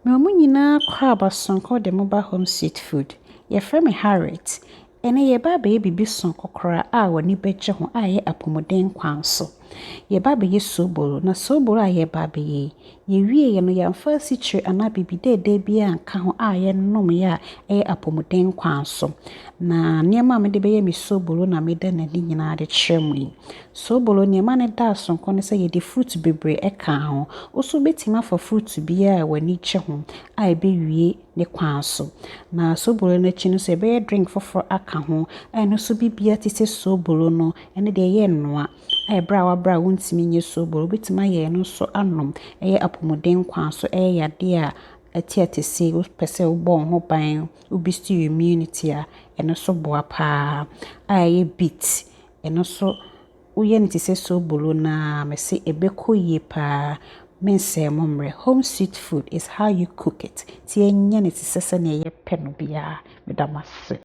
Me omu nyina kwa abasonko de mobile home street food. Ye frame Harriet. Ene ye baba ye bibi sonko kora a wani beje ho a ye apomoden kwanso. Ye baba ye sobolo na sobolo a ye baba ye. Ye wie ye no yamfa sitre ana bibi dede bia nka ho a ye nom ya apomoden kwanso. Na niema me de be ye mi sobolo na me de na ni nyina de kyeremu yi. Sobolo niema ne da sonko ne se ye de fruit bebre eka ho. Oso betima for fruit bia wani kye ho a ebe wie ne kwanso. Na sobolo na chi no se be drink for aka ho. Eno so bibia ti se sobolo no ene de ye noa. Bra wa bra wontimi nye sobolo betima ye no so anom apomoden kwanso yade a ati se wo pese wo bon ho ban wo boost your immunity a eno so boa pa beet eno so uye nti se sobolo na me se ebeko ye pa mense momre. Home street food is how you cook it. Ti enya ne ti sese ne ye pe no bia medamase.